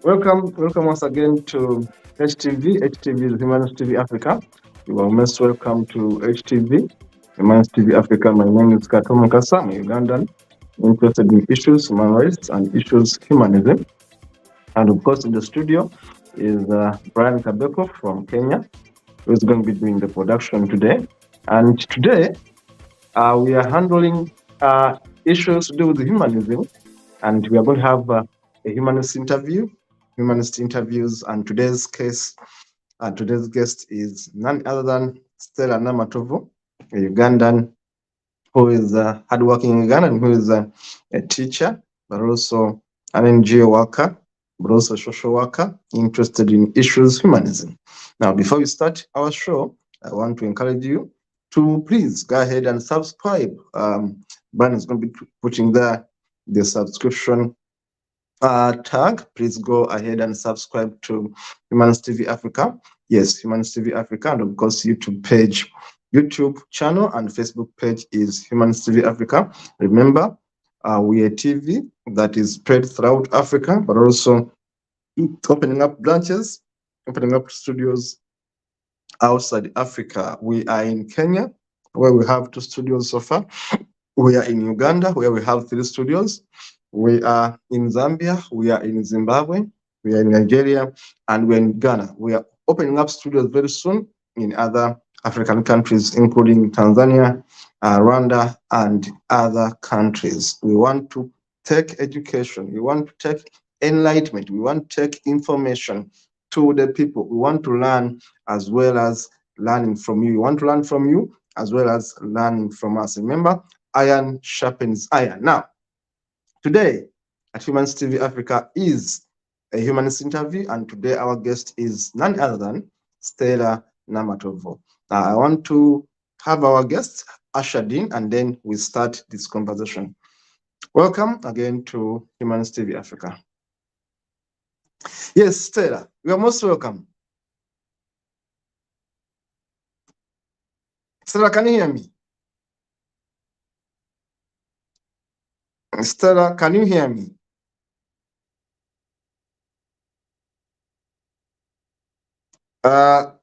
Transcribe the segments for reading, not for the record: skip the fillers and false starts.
Welcome once again to HTV. HTV is Humanist TV Africa. You are most welcome to HTV, Humanist TV Africa. My name is Kato Mukasa. I'm a Ugandan, interested in issues, human rights, and issues humanism. And of course, in the studio is Brian Kabeko from Kenya, who is going to be doing the production today. And today, we are handling issues to do with humanism, and we are going to have a humanist interview. Humanist interviews, and today's guest is none other than Stella Namatovu, a Ugandan who is hardworking Ugandan, who is a teacher, but also an NGO worker, but also a social worker interested in issues humanism. Now, before we start our show, I want to encourage you to please go ahead and subscribe. Brian is going to be putting there the subscription tag. Please go ahead and subscribe to Humanist TV Africa. Yes, Humanist TV Africa, and of course YouTube channel and Facebook page is Humanist TV Africa. Remember, we are a TV that is spread throughout Africa, but also opening up branches, opening up studios outside Africa. We are in Kenya, where we have 2 studios so far. We are in Uganda, where we have 3 studios. We are in Zambia, we are in Zimbabwe, we are in Nigeria, and we're in Ghana. We are opening up studios very soon in other African countries, including Tanzania, Rwanda, and other countries. We want to take education, we want to take enlightenment, we want to take information to the people. We want to learn as well as learning from you. We want to learn from you as well as learning from us. Remember, iron sharpens iron. Now, today at Humanist TV Africa is a humanist interview, and today our guest is none other than Stella Namatovu. Now, I want to have our guest ushered in, and then we start this conversation. Welcome again to Humanist TV Africa. Yes, Stella, you are most welcome. Stella, can you hear me? Stella, can you hear me?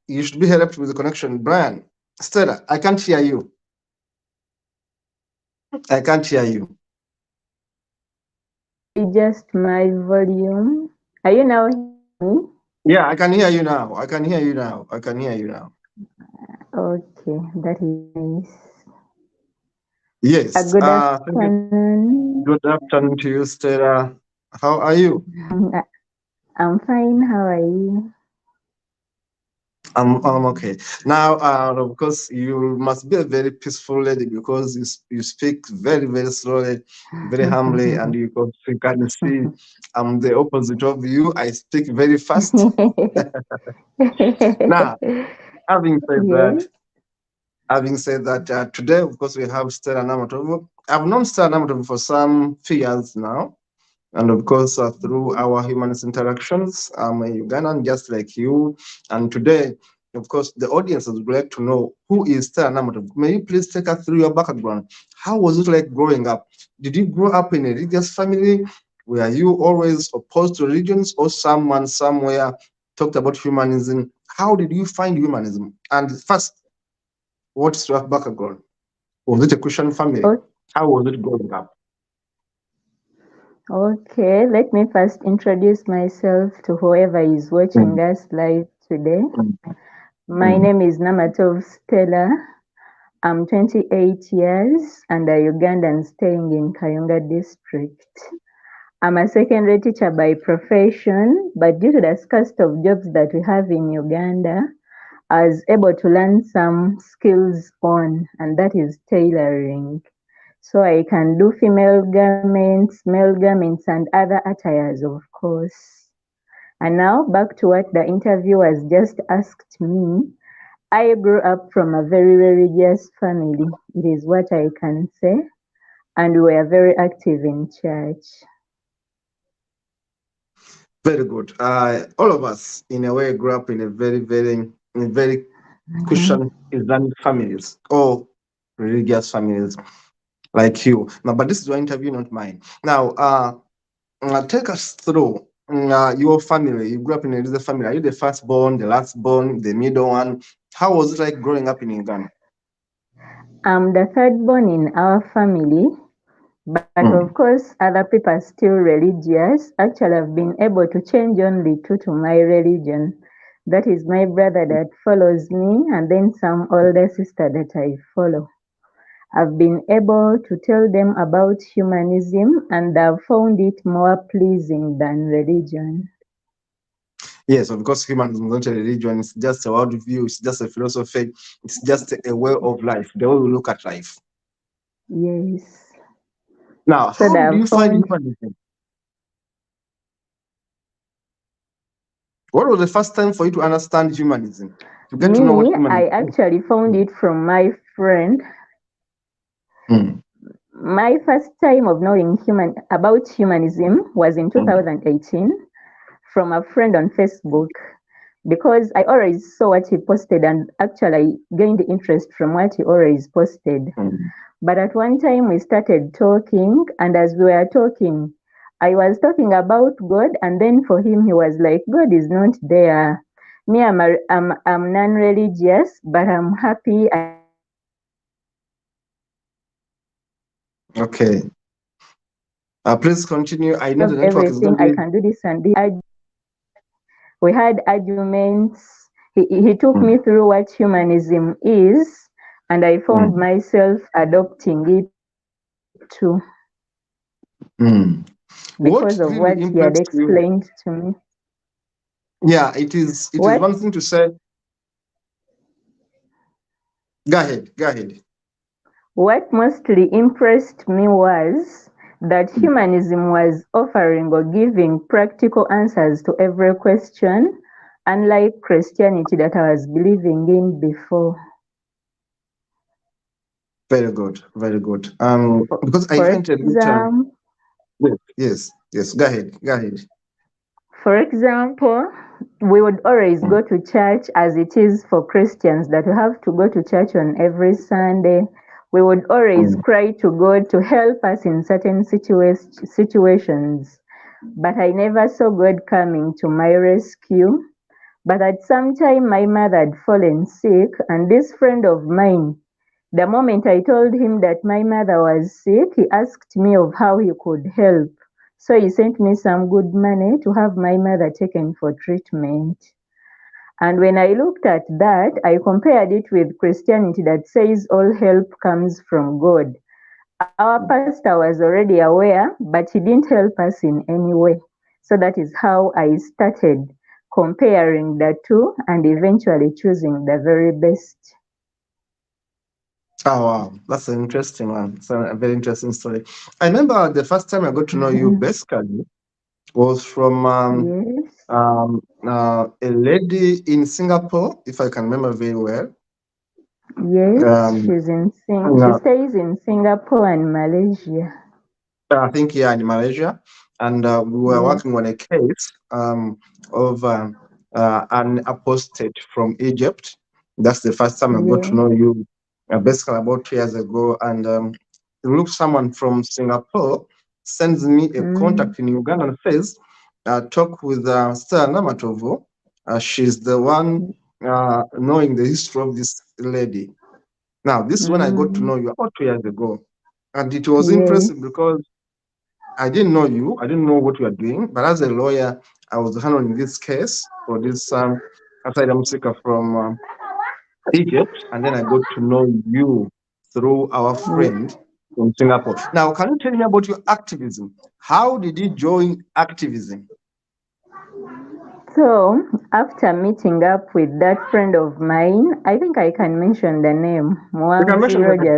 You should be helped with the connection. Brian, Stella, I can't hear you. I can't hear you. Adjust my volume. Are you now hearing me? Yeah, I can hear you now. I can hear you now. I can hear you now. Okay, that is nice. Yes. Good afternoon. Good afternoon to you, Stella. How are you? I'm fine. How are you? I'm okay. Now, of course, you must be a very peaceful lady because you speak very, very slowly, very humbly, and you can see I'm the opposite of you. I speak very fast. Now, having said that, today, of course, we have Stella Namatovu. I've known Stella Namatovu for some few years now. And of course, through our humanist interactions, I'm a Ugandan just like you. And today, of course, the audience would like to know who is Stella Namatovu. May you please take us through your background? How was it like growing up? Did you grow up in a religious family? Were you always opposed to religions, or someone somewhere talked about humanism? How did you find humanism? And first, what's your background? Was it a Christian family? How was it growing up? Okay, let me first introduce myself to whoever is watching us live today. My name is Namatovu Stella. I'm 28 years and a Ugandan staying in Kayunga district. I'm a secondary teacher by profession, but due to the scarcity of jobs that we have in Uganda, I was able to learn some skills and that is tailoring. So I can do female garments, male garments, and other attires, of course. And now back to what the interviewers just asked me. I grew up from a very religious family. It is what I can say. And we were very active in church. Very good. All of us, in a way, grew up in a very Christian Islamic families or religious families like you. Now, but this is your interview, not mine. Now, take us through your family? You grew up in a religious family. Are you the firstborn, the lastborn, the middle one? How was it like growing up in Uganda? I'm the third born in our family, but of course, other people are still religious. Actually, I've been able to change only two to my religion. That is my brother that follows me, and then some older sister that I follow. I've been able to tell them about humanism, and I've found it more pleasing than religion. Yes, of course, humanism is not a religion. It's just a worldview. It's just a philosophy. It's just a way of life, the way we look at life. Yes. Now, So how that did you I've find found humanism? What was the first time for you to understand humanism? To get to know what me, I humanism is? actually found it from my friend. Mm, My first time of knowing about humanism was in mm, 2018 from a friend on Facebook, because I always saw what he posted and actually gained interest from what he always posted. mm. But at one time we started talking, and as we were talking, I was talking about God, and then for him, he was like, God is not there. Me, I'm non-religious, but I'm happy. I love everything. Okay. Please continue. I know the I network is can do going this to and this. We had arguments. He took be. me through what humanism is, and I found Mm, myself adopting it too mm. because of What what really he had impressed you? explained to me. Yeah, it is What one thing to say. Go ahead, go ahead. what mostly impressed me was that humanism was offering or giving practical answers to every question, unlike Christianity that I was believing in before. Very good, very good. Because I For find it a bit. example, Yes, yes, yes. Go ahead, go ahead. For example, we would always Mm, go to church, as it is for Christians that we have to go to church on every Sunday. We would always mm, cry to God to help us in certain situations. But I never saw God coming to my rescue. But at some time, my mother had fallen sick, and this friend of mine, the moment I told him that my mother was sick, he asked me of how he could help. So he sent me some good money to have my mother taken for treatment. And when I looked at that, I compared it with Christianity that says all help comes from God. Our pastor was already aware, but he didn't help us in any way. So that is how I started comparing the two and eventually choosing the very best. Oh wow, that's an interesting one. It's a very interesting story. I remember the first time I got to know you Mhm. basically was from Yes. a lady in Singapore, if I can remember very well. Yes, Um, She uh, stays in Singapore and Malaysia. I think yeah, in Malaysia, and we were Yes. working on a case of an apostate from Egypt. That's the first time I got to Yes. know you, basically about 2 years ago. And look, someone from Singapore sends me a Mm, contact in Uganda and says, talk with Stella Namatovu. She's the one knowing the history of this lady. Now, this is when I got to mm, know you about 2 years ago. And it was yes. impressive because I didn't know you. I didn't know what you were doing. But as a lawyer, I was handling this case for this asylum seeker from Egypt. And then I got to know you through our friend from Singapore. Now, can you tell me about your activism? How did you join activism? So, after meeting up with that friend of mine, I think I can mention the name You can mention the name.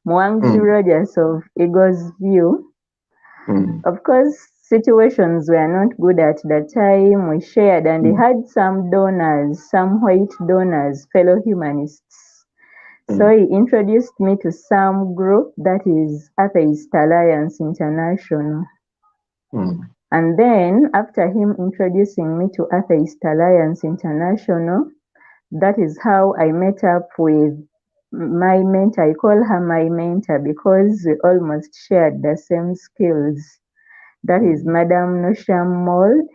Mwangzi Mm, Rogers of Eagles View. mm, Of course, situations were not good at the time. We shared, and he mm, had some donors, some white donors, fellow humanists. So mm, he introduced me to some group that is Atheist Alliance International. mm, And then, after him introducing me to Atheist Alliance International, that is how I met up with my mentor. I call her my mentor because we almost shared the same skills. That is Madam Nosham Mold.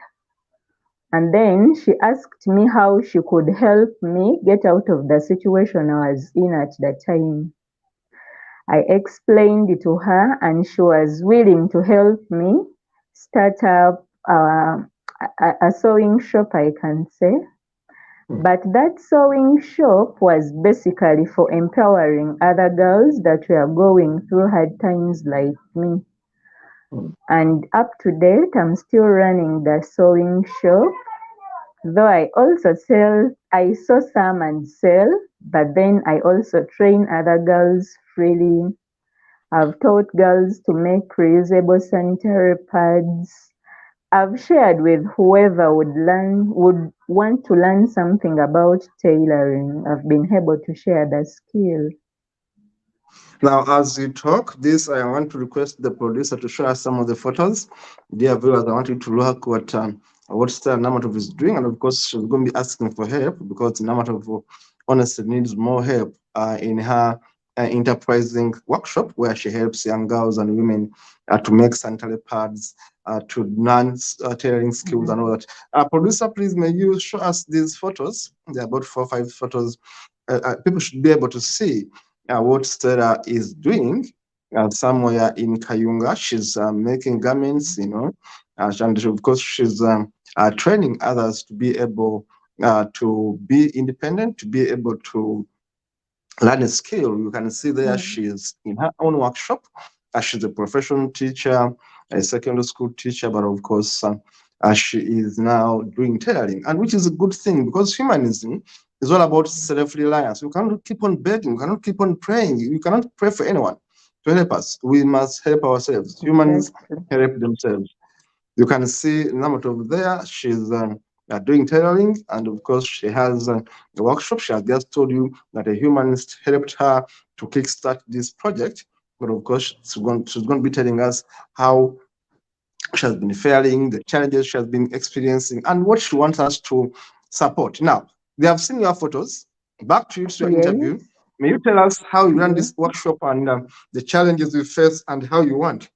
And then she asked me how she could help me get out of the situation I was in at the time. I explained it to her, and she was willing to help me start up a sewing shop, I can say. But that sewing shop was basically for empowering other girls that were going through hard times like me. And up to date, I'm still running the sewing shop. Though I sew some and sell, but then I also train other girls freely. I've taught girls to make reusable sanitary pads. I've shared with whoever would want to learn something about tailoring. I've been able to share the skill. Now, as you talk this, I want to request the producer to show us some of the photos. Dear viewers, I want you to look what Stella Namatovu is doing, and of course, she's going to be asking for help because Namatovu honestly needs more help in her enterprising workshop where she helps young girls and women to make sanitary pads, to learn tailoring skills and all that. Producer, please, may you show us these photos? There are about 4 or 5 photos. People should be able to see what Stella is doing somewhere in Kayunga. She's making garments, and of course she's training others to be able to be independent, to be able to learn a skill. You can see there she's in her own workshop. She's a professional teacher, a secondary school teacher, but of course she is now doing tailoring, and which is a good thing because humanism is all about self-reliance. You cannot keep on begging, you cannot keep on praying, you cannot pray for anyone to help us. We must help ourselves. Humans help themselves. You can see Namatov there. She's doing tailoring, and of course, she has a workshop. She has just told you that a humanist helped her to kickstart this project. But of course, she's going to be telling us how she has been faring, the challenges she has been experiencing, and what she wants us to support. Now, they have seen your photos. Back to you to your interview. May you tell us how you run this workshop and the challenges you face and how you want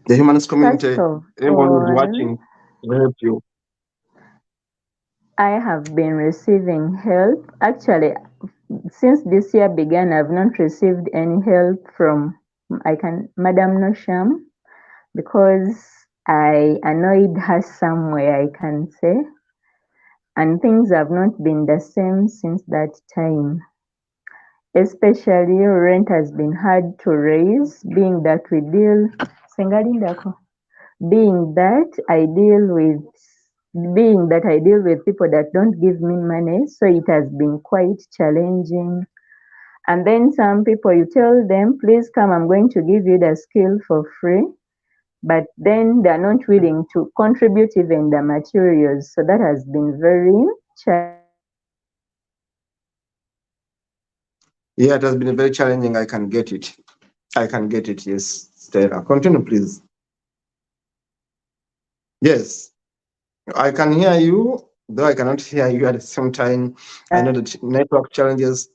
the humanist community, everyone who's watching, to help you? I have been receiving help. Actually, since this year began, I've not received any help from Madam Nosham because I annoyed her somewhere, I can say, and things have not been the same since that time. Especially rent has been hard to raise, being that I deal with people that don't give me money, so it has been quite challenging. And then some people, you tell them, please come, I'm going to give you the skill for free, but then they're not willing to contribute even the materials. So that has been very challenging. Yeah, it has been very challenging. I can get it. Yes, Stella. Continue, please. Yes, I can hear you, though I cannot hear you at the same time. I know that network challenges.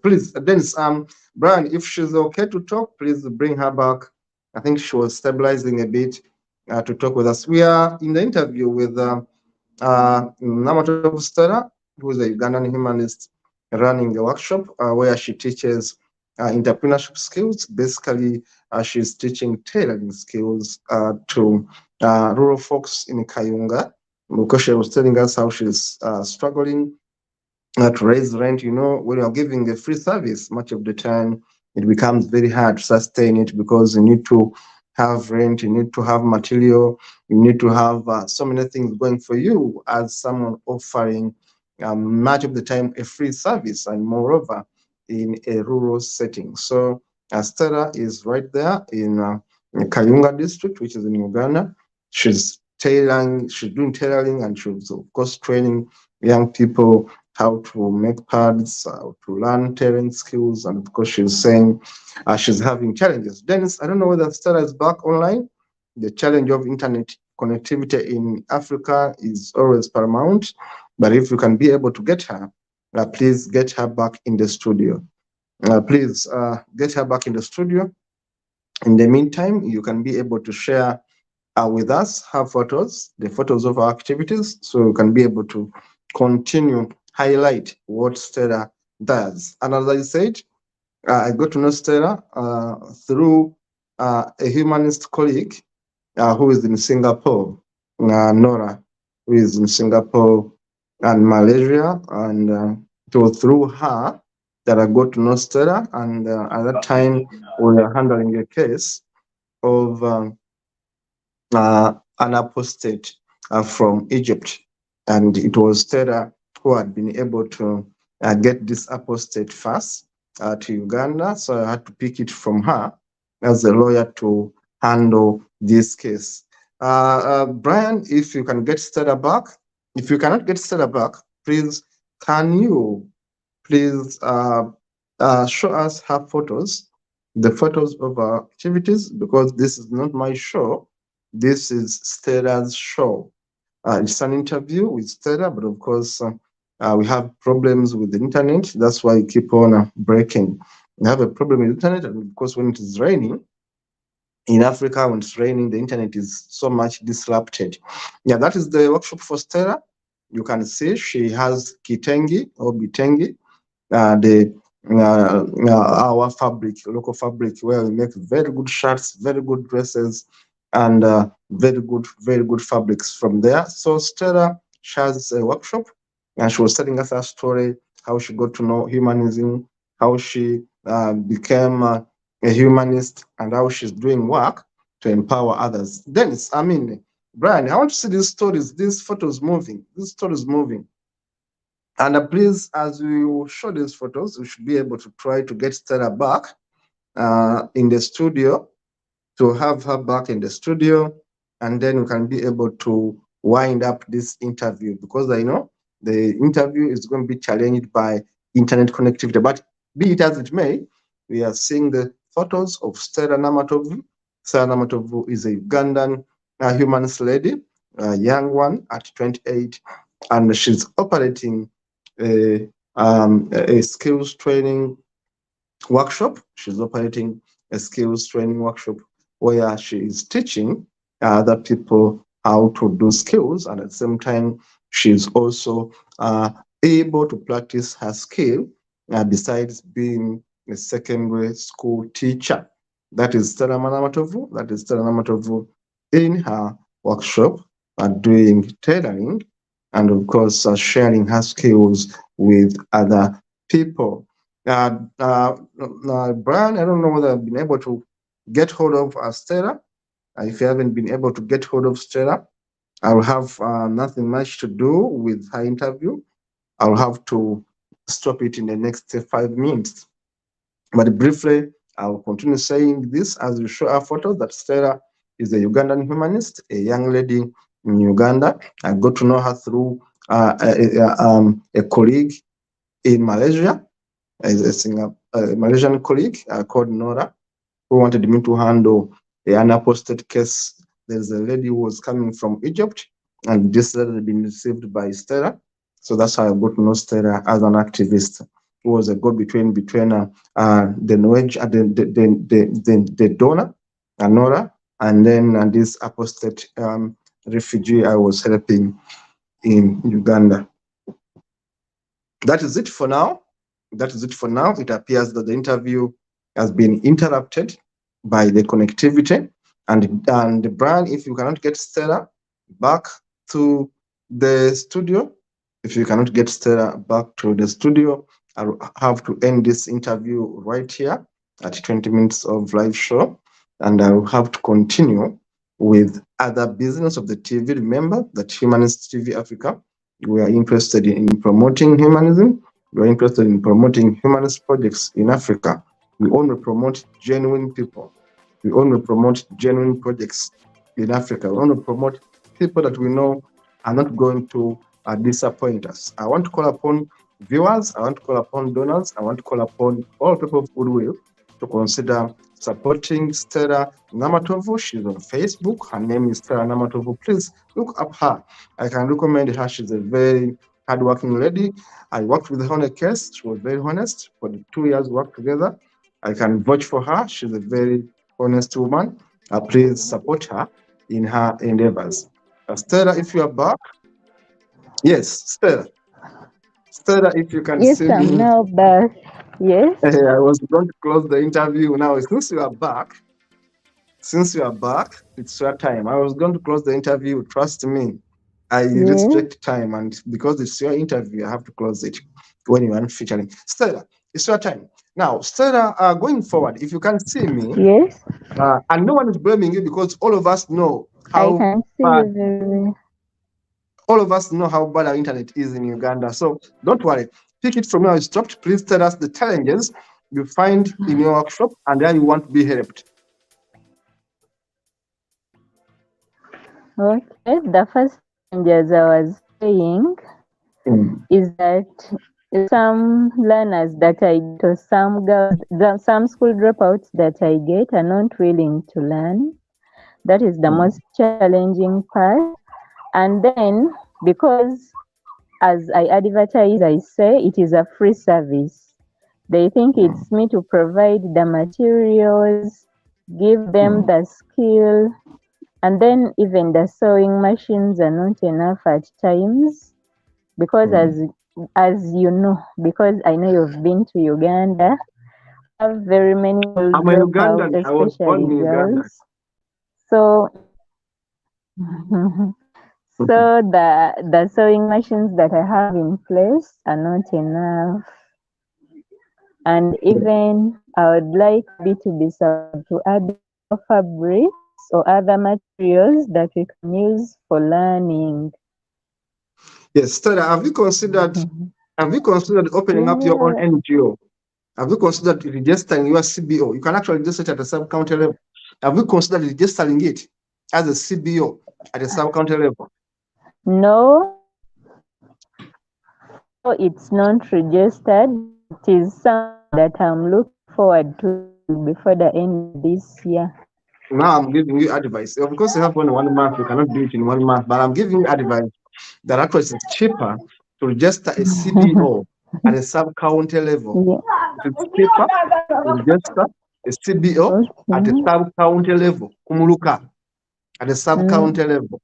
Please, Dennis. Brian, if she's okay to talk, please bring her back. I think she was stabilizing a bit to talk with us. We are in the interview with Namatovu Stella, who is a Ugandan humanist running a workshop where she teaches entrepreneurship skills. Basically, she's teaching tailoring skills to rural folks in Kayunga, because she was telling us how she's struggling to raise rent. When you're giving a free service, much of the time it becomes very hard to sustain it because you need to have rent, you need to have material, you need to have so many things going for you as someone offering much of the time a free service, and moreover in a rural setting. So Stella is right there in Kayunga district, which is in Uganda. She's doing tailoring, and she's of course training young people how to make pads, to learn tailoring skills, and of course she's saying she's having challenges. Dennis, I don't know whether Stella is back online. The challenge of internet connectivity in Africa is always paramount, but if you can be able to get her, please get her back in the studio. Please get her back in the studio. In the meantime, you can be able to share with us her photos, the photos of our activities, so you can be able to continue highlight what Stella does. And as I said, I got to know Stella through a humanist colleague who is in Singapore, Nora, who is in Singapore and Malaysia, and it was through her that I got to know Stella. And at that time, we were handling a case of an apostate from Egypt, and it was Stella who had been able to get this apostate first to Uganda. So I had to pick it from her as a lawyer to handle this case. Brian, if you can get Stella back. If you cannot get Stella back, please, can you please show us her photos, the photos of our activities, because this is not my show. This is Stella's show. It's an interview with Stella, but of course, we have problems with the internet. That's why we keep on breaking. We have a problem with the internet, and of course, when it is raining, in Africa, when it's raining, the internet is so much disrupted. Yeah, that is the workshop for Stella. You can see she has kitengi or bitengi, our fabric, local fabric, where we make very good shirts, very good dresses, and very good fabrics from there. So Stella, she has a workshop, and she was telling us her story, how she got to know humanism, how she became a humanist, and how she's doing work to empower others. Dennis, Brian, I want to see these stories, these photos moving, these stories moving. And please, as we show these photos, we should be able to try to get Stella back in the studio, to have her back in the studio, and then we can be able to wind up this interview, because I know the interview is going to be challenged by internet connectivity. But be it as it may, we are seeing the photos of Stella Namatovu. Stella Namatovu is a Ugandan humanist lady, a young one at 28, and she's operating a skills training workshop. She's operating a skills training workshop where she is teaching other people how to do skills, and at the same time, she's also able to practice her skill besides being a secondary school teacher. That is Stella Namatovu. That is Stella Namatovu in her workshop doing tailoring, and of course sharing her skills with other people. Brian, I don't know whether I've been able to get hold of Stella. If you haven't been able to get hold of Stella, I'll have nothing much to do with her interview. I'll have to stop it in the next 5 minutes. But briefly, I'll continue saying this as we show our photos, that Stella is a Ugandan humanist, a young lady in Uganda. I got to know her through a colleague in Malaysia, a Malaysian colleague called Nora, who wanted me to handle an apostate case. There's a lady who was coming from Egypt, and this letter had been received by Stella. So that's how I got to know Stella as an activist, who was a go-between between the Norwegian, the donor, Nora, and then this apostate refugee I was helping in Uganda. That is it for now. That is it for now. It appears that the interview has been interrupted by the connectivity. And Brian, if you cannot get Stella back to the studio, I'll have to end this interview right here at 20 minutes of live show. And I will have to continue with other business of the TV. Remember that Humanist TV Africa, we are interested in promoting humanism. We are interested in promoting humanist projects in Africa. We only promote genuine people. We only promote genuine projects in Africa. We only promote people that we know are not going to disappoint us. I want to call upon viewers, I want to call upon donors, I want to call upon all people of goodwill to consider supporting Stella Namatovu. She's on Facebook. Her name is Stella Namatovu. Please look up her. I can recommend her. She's a very hardworking lady. I worked with her on a case. She was very honest. For the 2 years we worked together, I can vouch for her. She's a very honest woman. Please support her in her endeavors. Stella, if you are back, yes, Stella. Stella, if you can Yes, see I'm me, now back. Yes. I was going to close the interview now. Since you are back, it's your time. I was going to close the interview. Trust me, I Yes. respect time, and because it's your interview, I have to close it when you are featuring. Stella, it's your time. Now, Stella, going forward, if you can see me, Yes. and no one is blaming you because all of us know I how can see bad you very well. all of us know how bad our internet is in Uganda. So don't worry. Pick it from where you stopped. Please tell us the challenges you find in your workshop and how you want to be helped. Okay. The first challenge, as I was saying, is that some learners that I get or some girls, some school dropouts that I get are not willing to learn. That is the most challenging part. And then, because as I advertise, I say it is a free service. They think it's me to provide the materials, give them the skill, and then even the sewing machines are not enough at times. Because as you know, because I know you've been to Uganda, we have very many school I'm a dropouts, Ugandan. I was born especially in Uganda. girls. So so the sewing machines that I have in place are not enough. And even I would like it to be supplied to other fabrics or other materials that we can use for learning. Yes, Stella, have you considered opening up your own Yeah. NGO? Have you considered registering your CBO? You can actually register it at the sub-county level. Have you considered registering it as a CBO at the sub-county level? No, it's not registered. It is something that I'm looking forward to before the end of this year. Now I'm giving you advice. Because you have only 1 month, you cannot do it in 1 month, but I'm giving you advice that actually it's cheaper to register a CBO at a sub-county level. Yeah. It's cheaper to register a CBO at a Okay. sub-county level, Kumuluka, at a sub-county level.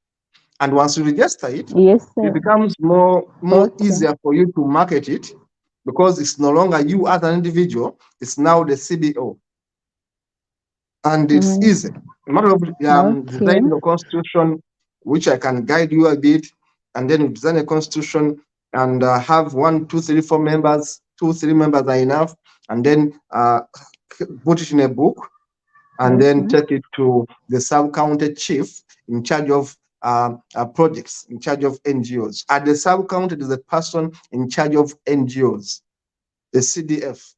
And once you register it, Yes, it sir. becomes more Okay. easier for you to market it because it's no longer you as an individual, it's now the CBO. And it's easy. A matter of Okay. designing the constitution, which I can guide you a bit, and then you design a constitution and have 1, 2, 3, 4 members. 2, 3 members are enough, and then put it in a book, and then take it to the sub-county chief in charge of projects, in charge of NGOs. At the sub-county, there's a person in charge of NGOs, the CDF.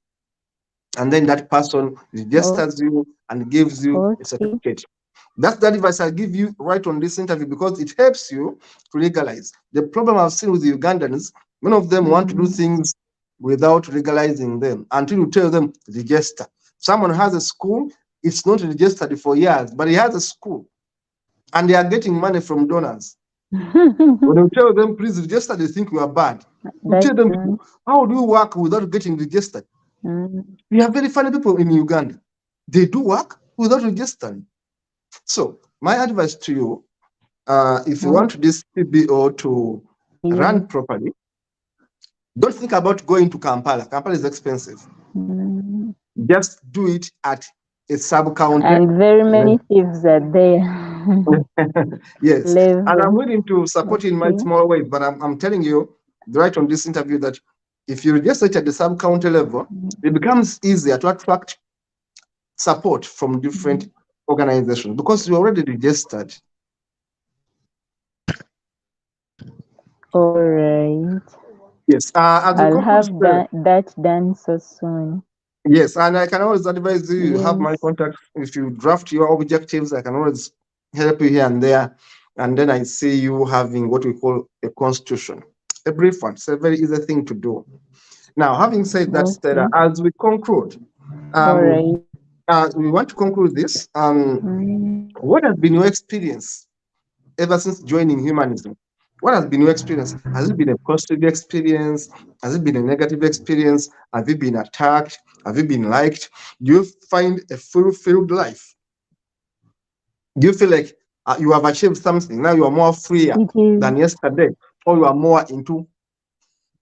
And then that person registers you and gives you a certificate. That's the advice I give you right on this interview because it helps you to legalize. The problem I've seen with the Ugandans, many of them want to do things without legalizing them until you tell them register. Someone has a school, it's not registered for years, but he has a school and they are getting money from donors. When you tell them, please register, they think you are bad. You tell them, how do you work without getting registered? We have very funny people in Uganda. They do work without registering. So my advice to you, if you want this CBO to run properly, don't think about going to Kampala. Kampala is expensive. Just do it at a sub-county. And very many thieves are there. Yes, and I'm willing to support you in my small ways, but I'm telling you right on this interview that if you register it at the sub-county level, it becomes easier to attract support from different organizations because you're already registered. All right. Yes, I'll have that done so soon. Yes, and I can always advise you. You have my contacts. If you draft your objectives, I can always help you here and there. And then I see you having what we call a constitution, a brief one. It's a very easy thing to do. Now, having said that, Stella, as we conclude, we want to conclude this. What has been your experience ever since joining humanism? What has been your experience? Has it been a positive experience? Has it been a negative experience? Have you been attacked? Have you been liked? Do you find a fulfilled life Do you feel like you have achieved something? Now you are more freer than yesterday, or you are more into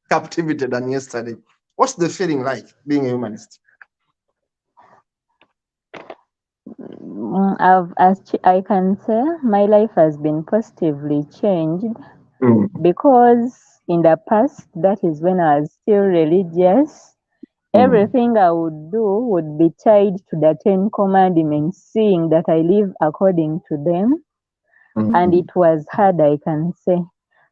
captivity than yesterday? What's the feeling like being a humanist? I can say my life has been positively changed because in the past, that is when I was still religious, everything I would do would be tied to the 10 commandments, seeing that I live according to them. And it was hard, I can say.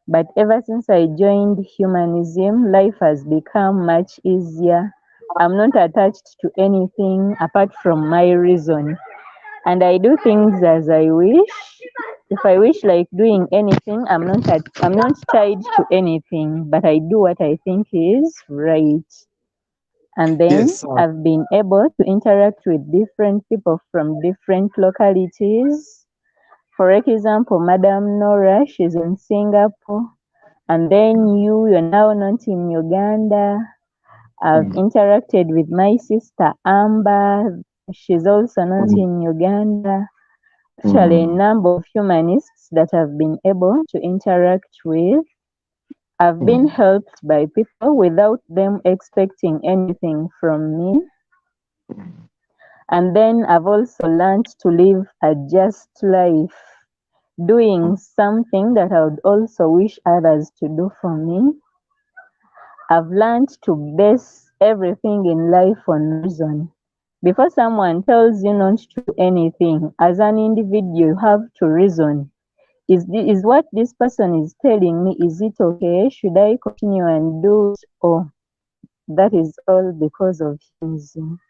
But ever since I joined humanism, life has become much easier. I'm not attached to anything apart from my reason. And I do things as I wish. If I wish like doing anything, I'm not tied to anything, but I do what I think is right. And then Yes. I've been able to interact with different people from different localities. For example, Madam Nora, she's in Singapore. And then you're now not in Uganda. I've interacted with my sister Amber. She's also not in Uganda. Actually, a number of humanists that I've been able to interact with. I've been helped by people without them expecting anything from me. And then I've also learned to live a just life, doing something that I would also wish others to do for me. I've learned to base everything in life on reason. Before someone tells you not to do anything, as an individual, you have to reason. Is what this person is telling me, is it okay? Should I continue and do it? Or that is all because of humanism.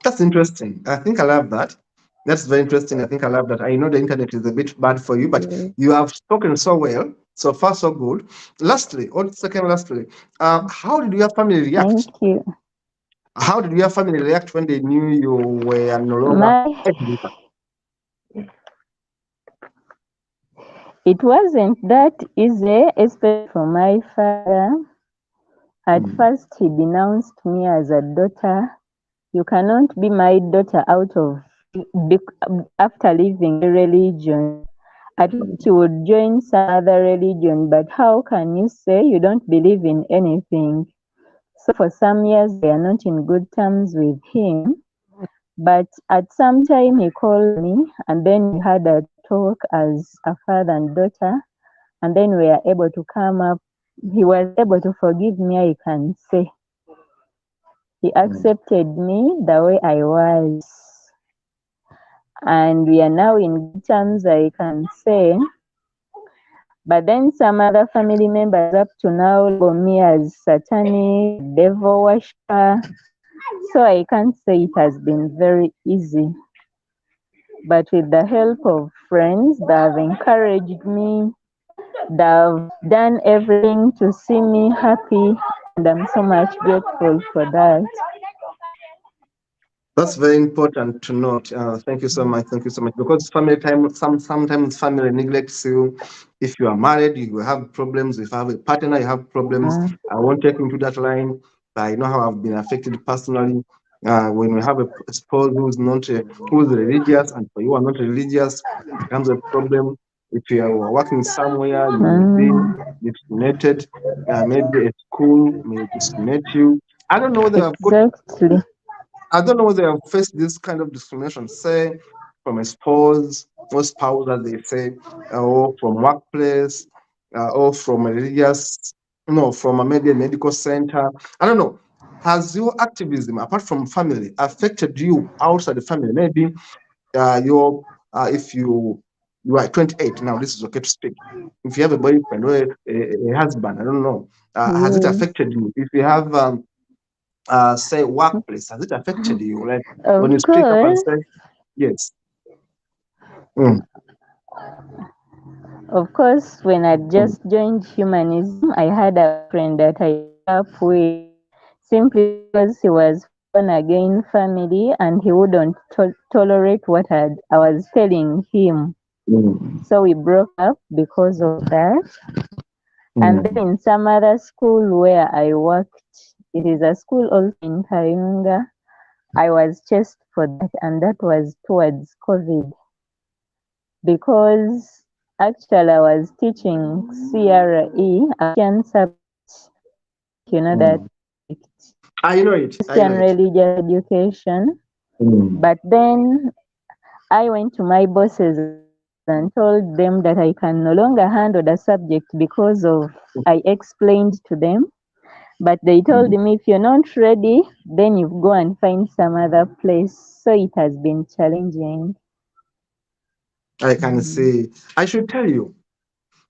That's interesting. I think I love that. That's very interesting. I think I love that. I know the internet is a bit bad for you, but you have spoken so well. So far, so good. Lastly, how did your family react? Thank you. How did your family react when they knew you were no longer a believer? It wasn't that easy, especially for my father. At first, he denounced me as a daughter. You cannot be my daughter after leaving the religion. At least you would join some other religion, but how can you say you don't believe in anything? So for some years, we are not in good terms with him. But at some time, he called me, and then we had a talk as a father and daughter, and then we are able to come up. He was able to forgive me, I can say. He accepted me the way I was. And we are now in good terms, I can say. But then some other family members up to now label me as satanic, devil worshiper. So I can't say it has been very easy. But with the help of friends that have encouraged me, that have done everything to see me happy, and I'm so much grateful for that. That's very important to note. Thank you so much. Thank you so much. Because family time, sometimes family neglects you. If you are married, you will have problems. If you have a partner, you have problems. I won't take into that line. I know how I've been affected personally. When we have a spouse who's not who's religious, and for you are not religious, it becomes a problem. If you are working somewhere, you will be discriminated. Maybe a school may discriminate you. I don't know whether I've got Exactly. I don't know whether I've faced this kind of discrimination, say from a spouse or spouse, as they say, or from workplace, or from a religious, from a medical center. I don't know. Has your activism, apart from family, affected you outside the family? Maybe if you are 28 now, this is okay to speak. If you have a boyfriend or a husband, I don't know. Has it affected you? If you have say workplace, has it affected you? Like when you Of speak up and course, say yes. Mm. when I just joined humanism, I had a friend that I grew up with simply because he was born again family and he wouldn't tolerate what I was telling him. So we broke up because of that. And then in some other school where I worked, it is a school also in Kayunga, I was chased for that, and that was towards COVID, because actually I was teaching CRE, African subject, you know that subject, I know it. Christian religious education. But then I went to my bosses and told them that I can no longer handle the subject because of I explained to them. But they told me, if you're not ready, then you go and find some other place. So it has been challenging. I can say, I should tell you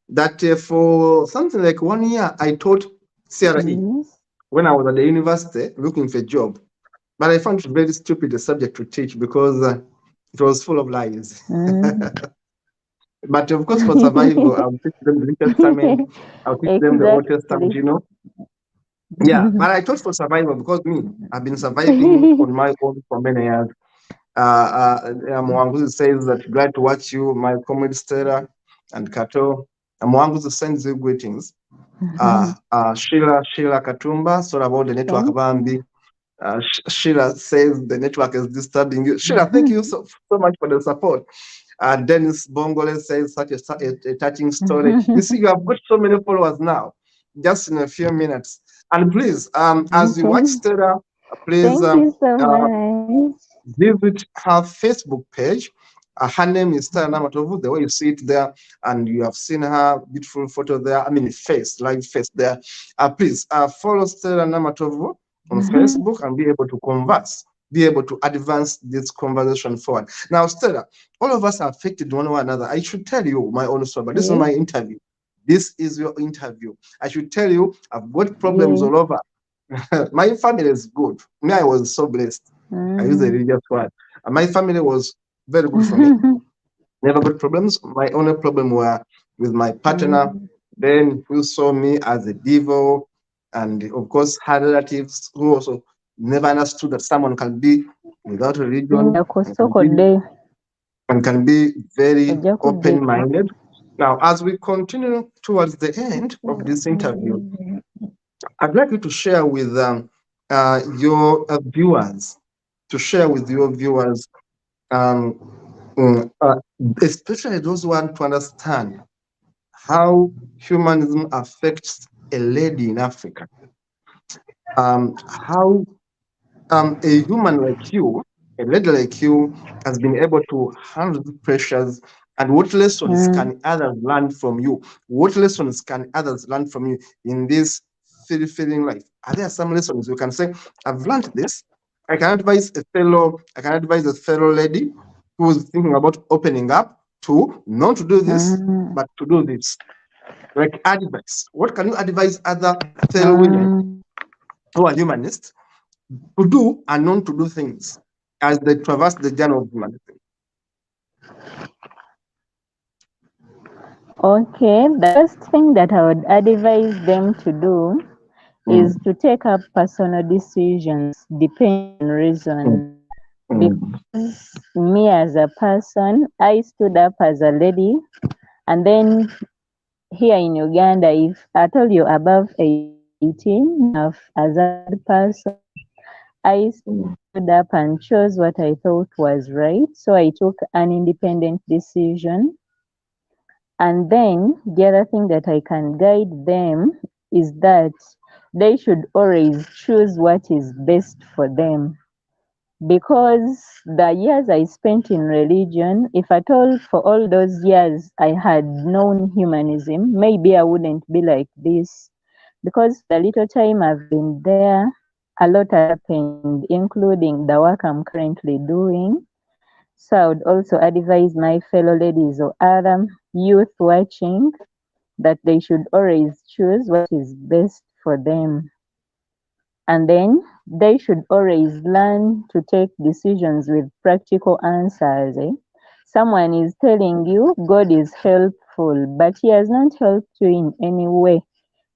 that for something like 1 year, I taught CRE Yes. when I was at the university looking for a job. But I found it very stupid a subject to teach because it was full of lies. But of course, for survival, I'll teach them the New Testament. I'll teach them the Old Testament, Exactly. you know. Yeah, but I taught for survival because me, I've been surviving on my own for many years. Mwanguzi says that glad to watch you, my comrade Stella and Kato. Mwanguzi sends you greetings. Sheila Katumba, sorry about the network, Thank Bambi. you. Sheila says the network is disturbing you. Sheila, thank you so much for the support. Dennis Bongole says such a touching story. You see, you have got so many followers now, just in a few minutes. And please, as you watch Stella, please Thank you so uh, much. visit her Facebook page. Her name is Stella Namatovu, the way you see it there, and you have seen her beautiful photo there. I mean, face, live face there. Please follow Stella Namatovu on Facebook and be able to converse, be able to advance this conversation forward. Now, Stella, all of us are affected one way or another. I should tell you my own story, but this is Yes. my interview. This is your interview. I should tell you, I've got problems Yes. all over. My family is good. Me, I was so blessed. I use a religious word. And my family was very good for me. Never got problems. My only problem were with my partner. Then who saw me as a devil, and of course had relatives who also never understood that someone can be without religion and can be very open-minded. Now, as we continue towards the end of this interview, I'd like you to share with your viewers, um, especially those who want to understand how humanism affects a lady in Africa. How a human like you, a lady like you, has been able to handle the pressures, and what lessons can others learn from you? What lessons can others learn from you in this feeling life? Are there some lessons you can say, I've learned this? I can advise a fellow lady who's thinking about opening up to not to do this, but to do this. Like advice. What can you advise other fellow women who are humanists to do and not to do things as they traverse the journey of humanity? Okay, the first thing that I would advise them to do is to take up personal decisions depending on reason. Because me as a person, I stood up as a lady, and then here in Uganda, if I told you above 18, as a person, I stood up and chose what I thought was right. So I took an independent decision. And then the other thing that I can guide them is that they should always choose what is best for them. Because the years I spent in religion, if at all for all those years I had known humanism, maybe I wouldn't be like this. Because the little time I've been there, a lot has happened, including the work I'm currently doing. So I would also advise my fellow ladies or other youth watching that they should always choose what is best for them. And then they should always learn to take decisions with practical answers. Someone is telling you God is helpful, but He has not helped you in any way.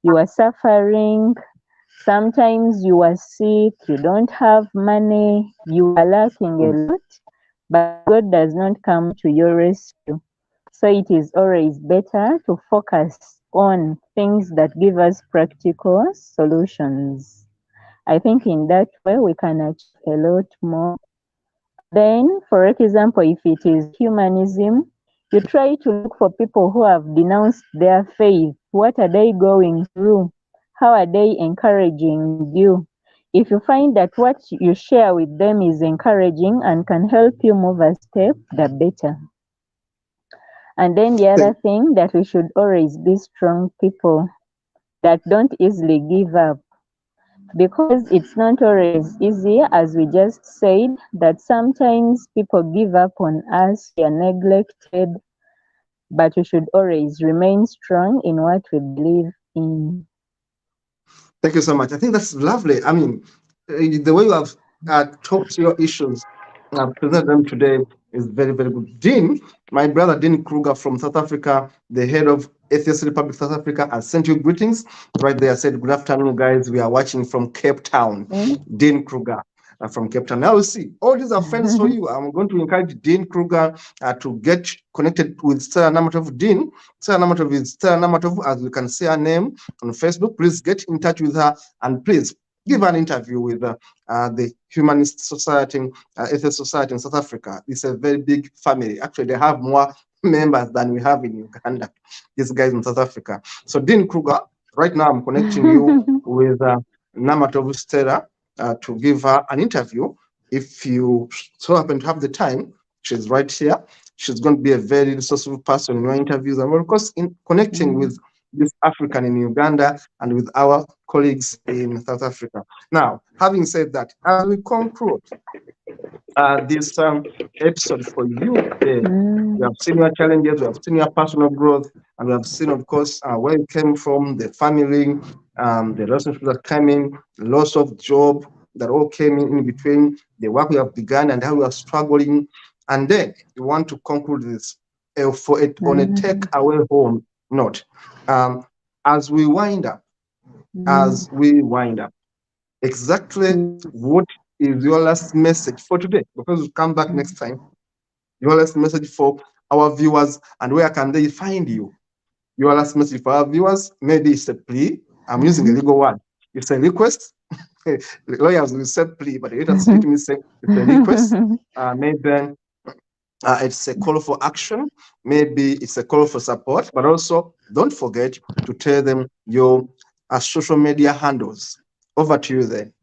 You are suffering. Sometimes you are sick, you don't have money, you are lacking a lot, but God does not come to your rescue. So it is always better to focus on things that give us practical solutions. I think in that way we can achieve a lot more. Then, for example, if it is humanism, you try to look for people who have denounced their faith. What are they going through? How are they encouraging you? If you find that what you share with them is encouraging and can help you move a step, the better. And then the other thing, that we should always be strong people that don't easily give up, because it's not always easy, as we just said, that sometimes people give up on us, we are neglected, but we should always remain strong in what we believe in. Thank you so much. I think that's lovely. I mean, the way you have talked your issues, presented them today is very, very good. Dean, my brother Dean Kruger from South Africa, the head of Atheist Republic South Africa, has sent you greetings. Right there, said, "Good afternoon, guys. We are watching from Cape Town." Dean Kruger from Cape Town. Now, you see, all these are friends for you. I'm going to encourage Dean Kruger to get connected with Stella Namatovu. Dean, Stella Namatovu is Stella Namatovu, as you can see her name on Facebook. Please get in touch with her and please give an interview with the Humanist Society, Atheist Society in South Africa. It's a very big family. Actually, they have more members than we have in Uganda, these guys in South Africa. So Dean Kruger, right now I'm connecting you with Namatovu Stella to give her an interview. If you so happen to have the time, she's right here. She's going to be a very resourceful person in your interviews, and of course in connecting with this African in Uganda and with our colleagues in South Africa. Now, having said that, as we conclude this episode for you today, we have seen your challenges, we have seen your personal growth, and we have seen, of course, where you came from, the family, the relationships that came in, loss of job that all came in between, the work we have begun and how we are struggling. And then we want to conclude this on a takeaway home note. As we wind up, exactly what is your last message for today? Because we'll come back next time. Your last message for our viewers, and where can they find you? Your last message for our viewers, maybe it's a plea. I'm using a legal word. It's a request. Lawyers will say plea, but let me say it's a request. Maybe it's a call for action. Maybe it's a call for support, but also don't forget to tell them your social media handles. Over to you then.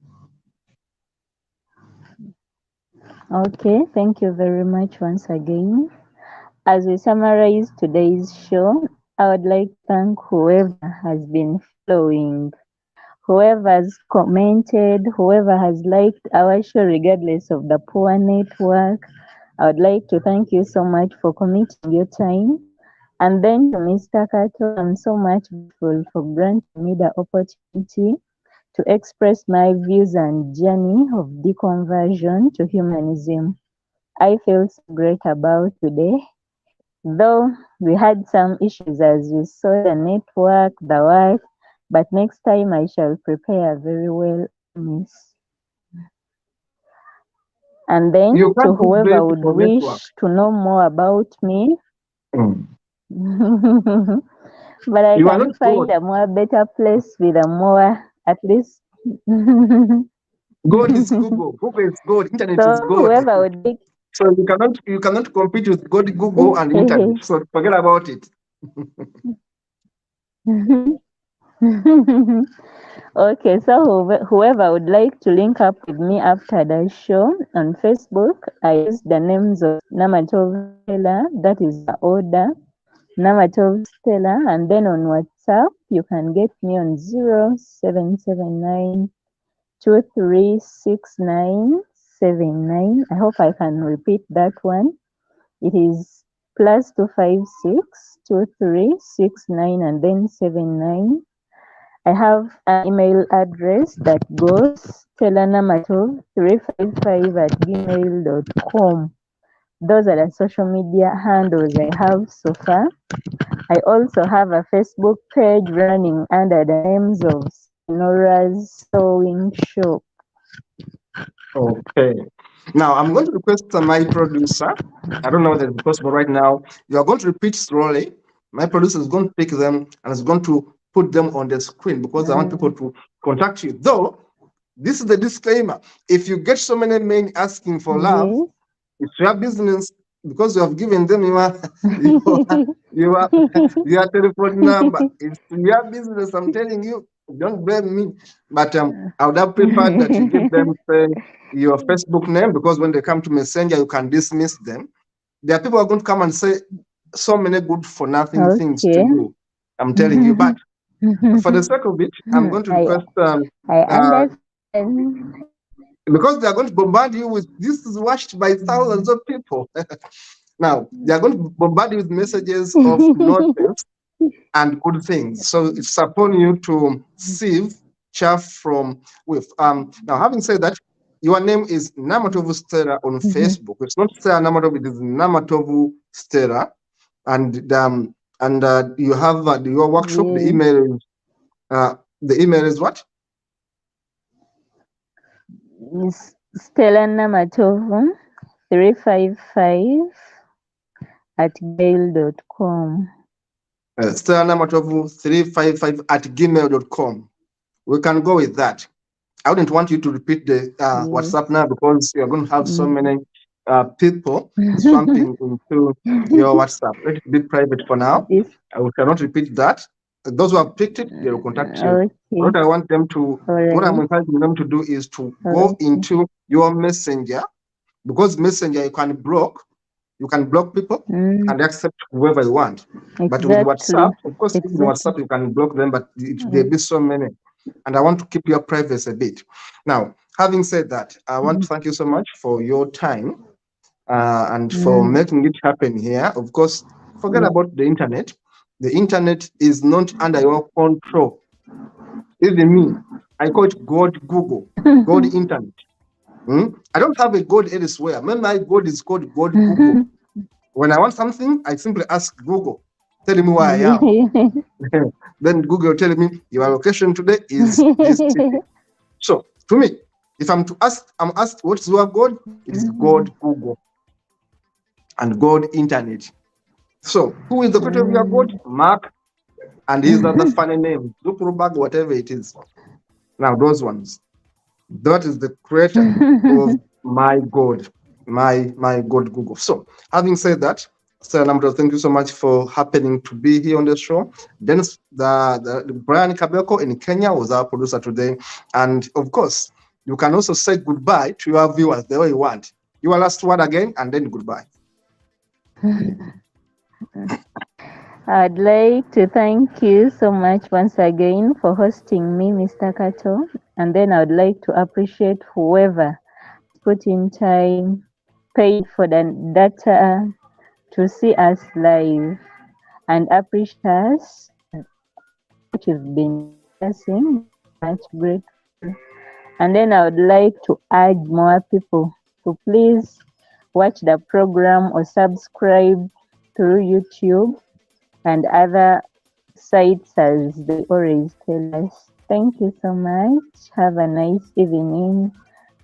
Okay, thank you very much once again. As we summarize today's show, I would like to thank whoever has been following, whoever has commented, whoever has liked our show regardless of the poor network. I would like to thank you so much for committing your time. And then to Mr. Kato, I'm so much grateful for granting me the opportunity to express my views and journey of deconversion to humanism. I feel so great about today. Though we had some issues as we saw the network, the work, but next time I shall prepare very well, miss. And then to whoever would wish to know more about me, but I can find a more better place with a more, at least. God is Google. Google is God. Internet So is God. whoever would like. So you cannot compete with God, Google, and internet. So forget about it. Okay, so whoever would like to link up with me after the show on Facebook, I use the names of Namatovu Stella, that is the order, Namatovu Stella, and then on WhatsApp, you can get me on 0779 236979. I hope I can repeat that one. It is +256 2369 and then 79. I have an email address that goes stellanamatov355@gmail.com. Those are the social media handles I have so far. I also have a Facebook page running under the names of Nora's Sewing Shop. Okay. Now I'm going to request my producer. I don't know whether it's possible right now. You are going to repeat slowly. My producer is going to pick them and is going to put them on the screen because I want people to contact you. Though, this is the disclaimer. If you get so many men asking for love, It's your business because you have given them your your, your telephone number. It's your business. I'm telling you. Don't blame me. But I would have preferred that you give them, say, your Facebook name, because when they come to Messenger, you can dismiss them. There are people who are going to come and say so many good for nothing things to Okay. you. I'm telling you. But for the sake of it, I'm going to request I understand. because they are going to bombard you with this is watched by thousands of people. Now they are going to bombard you with messages of nonsense and good things. So it's upon you to sieve chaff from with. Now, having said that, your name is Namatovu Stella on Facebook. It's not Stella Namatovu, it is Namatovu Stella. And you have your workshop. Yes. The email is what? Stella Namatovu 355 at gmail.com. Stella Namatovu 355 at gmail.com. We can go with that. I wouldn't want you to repeat the WhatsApp now because you're going to have so many people swamping into your WhatsApp. Let it be private for now. We cannot repeat that. Those who have picked it, they will contact you. Okay. What I want them to, what I'm encouraging them to do is to go into your messenger, because messenger you can block people and accept whoever you want. Exactly. But with WhatsApp, of course, even WhatsApp you can block them, but there'll be so many. And I want to keep your privacy a bit. Now, having said that, I want to thank you so much for your time and for making it happen here. Of course, forget about the internet. The internet is not under your control. Even me, I call it God Google, God Internet. I don't have a God elsewhere. My God is called God Google. When I want something, I simply ask Google, tell me where I am. Then Google will tell me your location today is this city. So to me, if I'm asked what is your God? It is God Google and God Internet. So who is the creator of your God? Mark and his other funny name, Zuckerberg, whatever it is. Now those ones. That is the creator of my God, my God Google. So having said that, Stella Namatovu, thank you so much for happening to be here on the show. Then the Brian Kabeko in Kenya was our producer today. And of course, you can also say goodbye to your viewers the way you want. Your last word again, and then goodbye. I'd like to thank you so much once again for hosting me, Mr. Kato. And then I'd like to appreciate whoever put in time, paid for the data to see us live, and appreciate us. What you've been discussing, much grateful. And then I would like to urge more people to please watch the program or subscribe through YouTube and other sites as they always tell us. Thank you so much. Have a nice evening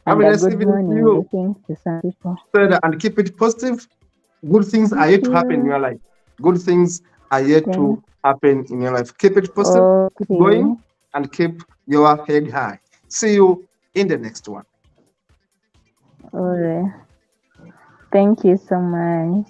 and a good morning. Thanks to some people. And keep it positive. Good things are yet to happen in your life. Good things are yet to happen in your life. Keep it positive, keep going, and keep your head high. See you in the next one. All right. Thank you so much.